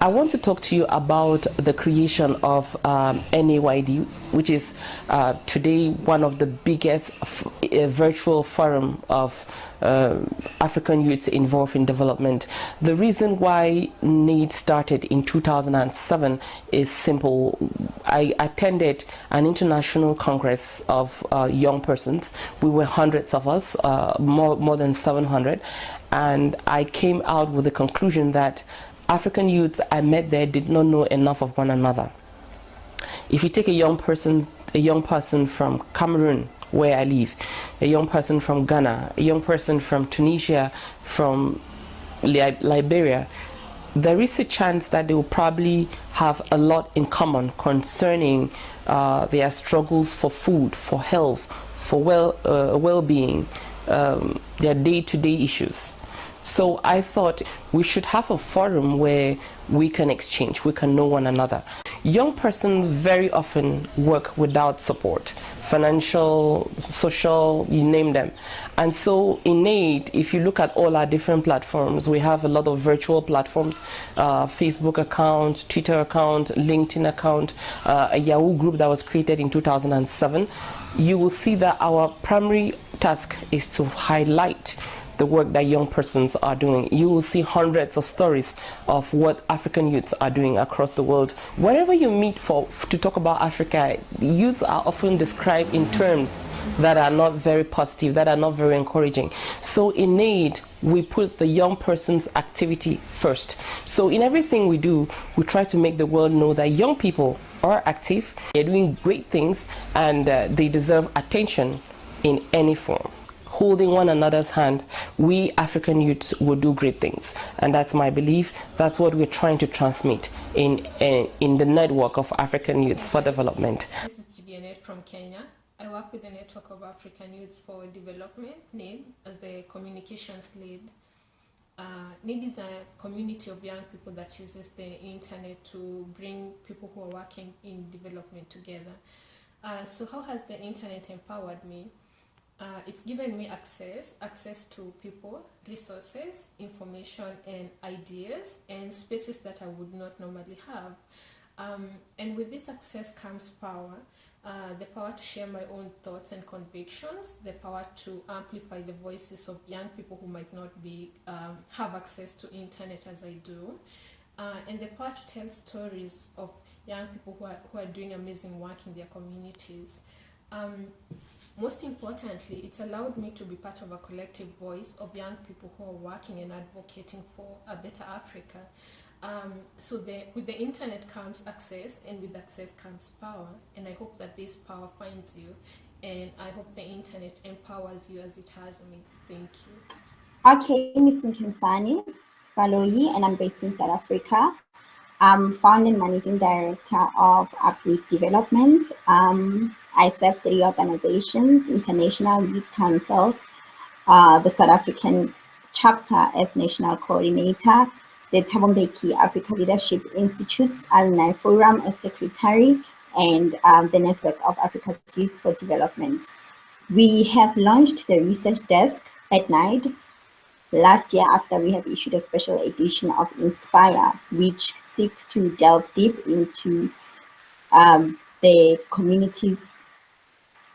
I want to talk to you about the creation of NAYD, which is today one of the biggest virtual forum of African youths involved in development. The reason why NAYD started in 2007 is simple. I attended an international congress of young persons. We were hundreds of us, more than 700, and I came out with the conclusion that African youths I met there did not know enough of one another. If you take a young person from Cameroon, where I live, a young person from Ghana, a young person from Tunisia, from Liberia, there is a chance that they will probably have a lot in common concerning their struggles for food, for health, for well-being, their day-to-day issues. So I thought we should have a forum where we can exchange, we can know one another. Young persons very often work without support, financial, social, you name them. And so in NAYD, if you look at all our different platforms, we have a lot of virtual platforms, Facebook account, Twitter account, LinkedIn account, a Yahoo group that was created in 2007. You will see that our primary task is to highlight the work that young persons are doing. You will see hundreds of stories of what African youths are doing across the world. Wherever you meet to talk about Africa, youths are often described in terms that are not very positive, that are not very encouraging. So in NAYD, we put the young person's activity first. So in everything we do, we try to make the world know that young people are active, they're doing great things, and they deserve attention in any form. Holding one another's hand, we African youths will do great things, and that's my belief. That's what we're trying to transmit in the network of African Youths for Development. This is Julianette from Kenya. I work with the Network of African Youths for Development, NAYD, as the communications lead. NAYD is a community of young people that uses the internet to bring people who are working in development together. So how has the internet empowered me? It's given me access to people, resources, information, and ideas, and spaces that I would not normally have. And with this access comes power, the power to share my own thoughts and convictions, the power to amplify the voices of young people who might not have access to internet as I do, and the power to tell stories of young people who are doing amazing work in their communities. Most importantly, it's allowed me to be part of a collective voice of young people who are working and advocating for a better Africa. So with the internet comes access, and with access comes power, and I hope that this power finds you, and I hope the internet empowers you as it has me. Thank you. Okay, Ms. Nkensani Baloyi, and I'm based in South Africa. I'm founder and managing director of Uproot Development. I serve 3 organizations: International Youth Council, the South African chapter as national coordinator, the Thabo Mbeki Africa Leadership Institute's Alumni Forum as secretary, and the Network of Africa's Youth for Development. We have launched the research desk at NAYD last year after we have issued a special edition of Inspire, which seeks to delve deep into the community's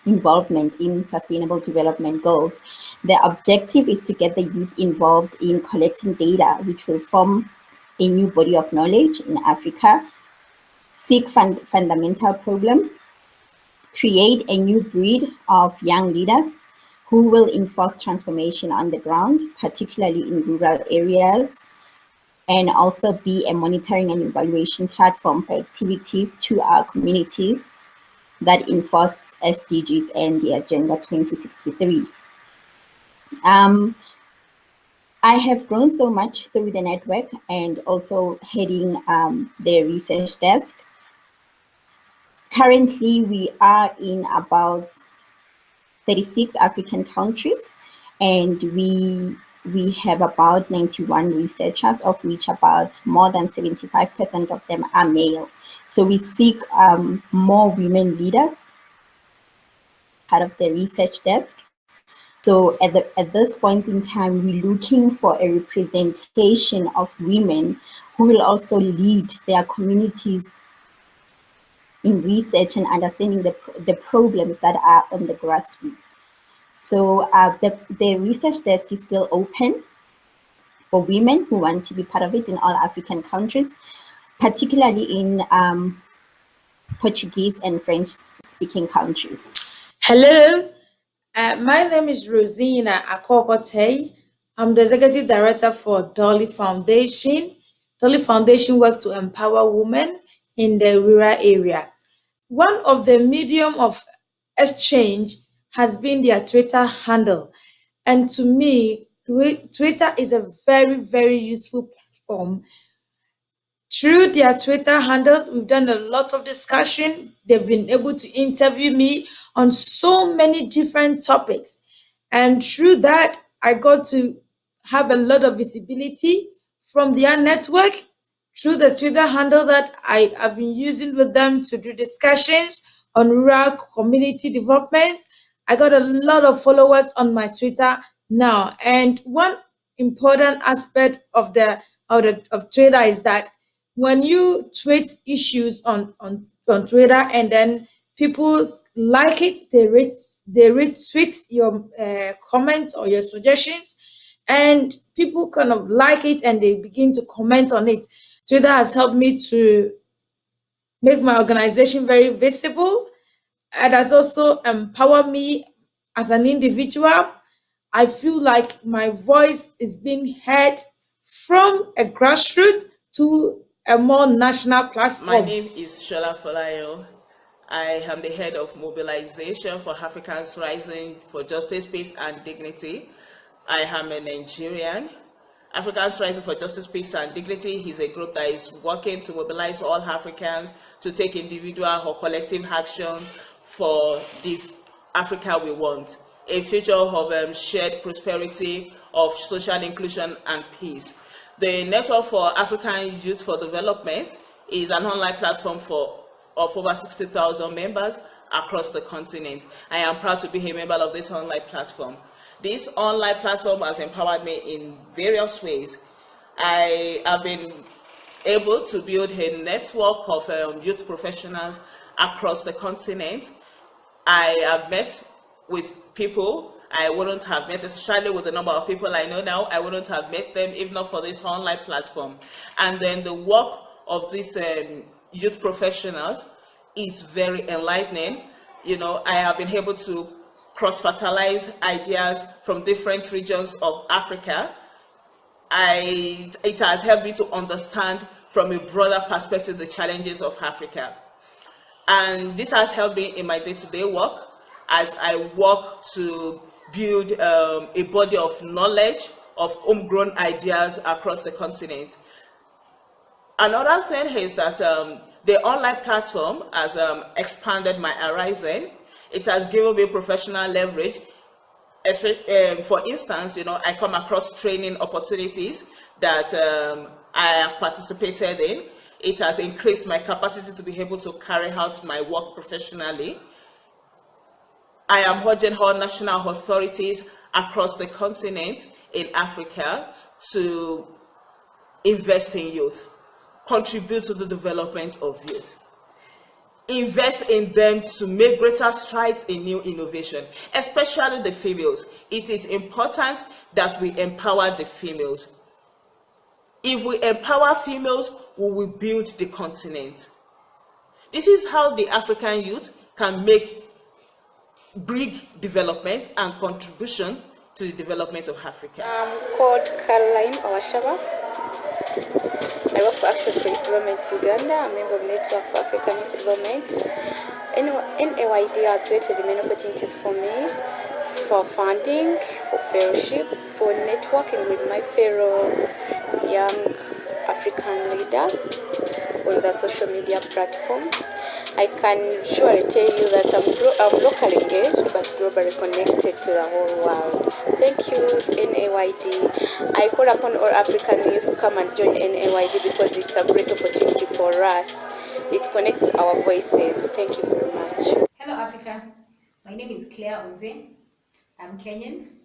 involvement in sustainable development goals. The objective is to get the youth involved in collecting data, which will form a new body of knowledge in Africa, seek fundamental problems, create a new breed of young leaders who will enforce transformation on the ground, particularly in rural areas, and also be a monitoring and evaluation platform for activities to our communities that enforce SDGs and the Agenda 2063. I have grown so much through the network and also heading the research desk. Currently, we are in about 36 African countries, and we have about 91 researchers, of which about more than 75% of them are male. So we seek more women leaders part of the research desk. So at this point in time, we're looking for a representation of women who will also lead their communities in research and understanding the problems that are on the grassroots. So the research desk is still open for women who want to be part of it in all African countries, particularly in Portuguese and French-speaking countries. Hello, my name is Rosina Akokote. I'm the Executive Director for Dolly Foundation. Dolly Foundation works to empower women in the rural area. One of the medium of exchange has been their Twitter handle. And to me, Twitter is a very, very useful platform. Through their Twitter handle, we've done a lot of discussion. They've been able to interview me on so many different topics. And through that, I got to have a lot of visibility from their network through the Twitter handle that I have been using with them to do discussions on rural community development. I got a lot of followers on my Twitter now. And one important aspect of Twitter is that when you tweet issues on Twitter and then people like it, they retweet your comment or your suggestions, and people kind of like it and they begin to comment on it. Twitter has helped me to make my organization very visible. It has also empowered me as an individual. I feel like my voice is being heard from a grassroots to a more national platform. My name is Shola Folayo. I am the head of mobilization for Africans Rising for Justice, Peace and Dignity. I am a Nigerian. Africans Rising for Justice, Peace and Dignity is a group that is working to mobilize all Africans to take individual or collective action for the Africa we want. A future of shared prosperity, of social inclusion and peace. The Network for African Youth for Development is an online platform of over 60,000 members across the continent. I am proud to be a member of this online platform. This online platform has empowered me in various ways. I have been able to build a network of youth professionals across the continent. I have met with people I wouldn't have met, especially with the number of people I know now. I wouldn't have met them if not for this online platform. And then the work of these youth professionals is very enlightening. You know, I have been able to cross-fertilize ideas from different regions of Africa. It has helped me to understand from a broader perspective the challenges of Africa. And this has helped me in my day-to-day work as I work to build a body of knowledge of homegrown ideas across the continent. Another thing is that the online platform has expanded my horizon. It has given me professional leverage. For instance, you know, I come across training opportunities that I have participated in. It has increased my capacity to be able to carry out my work professionally. I am urging all national authorities across the continent in Africa to invest in youth, contribute to the development of youth, invest in them to make greater strides in new innovation, especially the females. It is important that we empower the females. If we empower females, we will build the continent. This is how the African youth can bring development and contribution to the development of Africa. I'm called Caroline Owashaba. I work for Action for Youth Development Uganda. I'm a member of Network for African Youth Development. NAYD has created many opportunities for me, for funding, for fellowships, for networking with my fellow young African leaders on the social media platform. I can surely tell you that I'm locally engaged but globally connected to the whole world. Thank you to NAYD. I call upon all African youth to come and join NAYD because it's a great opportunity for us. It connects our voices. Thank you very much. Hello Africa. My name is Claire Oze. I'm Kenyan.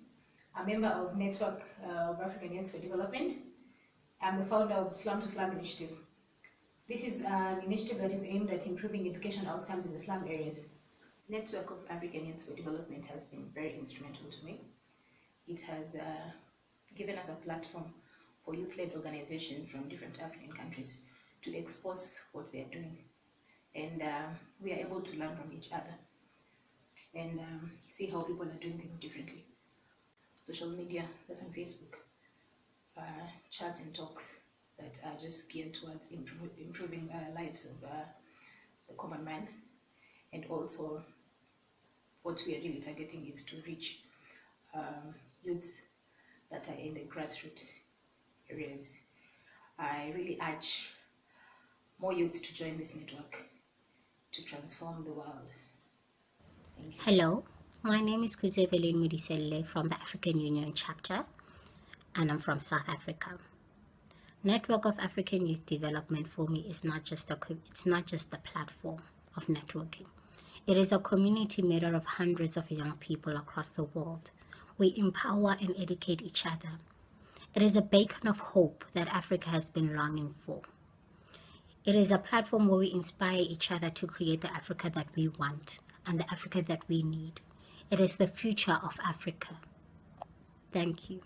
I'm a member of Network of African Youth for Development. I'm the founder of Slum to Slum Initiative. This is an initiative that is aimed at improving education outcomes in the slum areas. Network of African Youth for Development has been very instrumental to me. It has given us a platform for youth-led organizations from different African countries to expose what they are doing. And we are able to learn from each other and see how people are doing things differently. Social media, that's on Facebook, chats and talks that are just geared towards improving lives of the common man. And also what we are really targeting is to reach youths that are in the grassroots areas. I really urge more youths to join this network to transform the world. Thank you. Hello, my name is Kuzevelin Mudiselle from the African Union chapter, and I'm from South Africa. Network of African Youth Development for me is not just a platform of networking. It is a community made up of hundreds of young people across the world. We empower and educate each other. It is a beacon of hope that Africa has been longing for. It is a platform where we inspire each other to create the Africa that we want and the Africa that we need. It is the future of Africa. Thank you.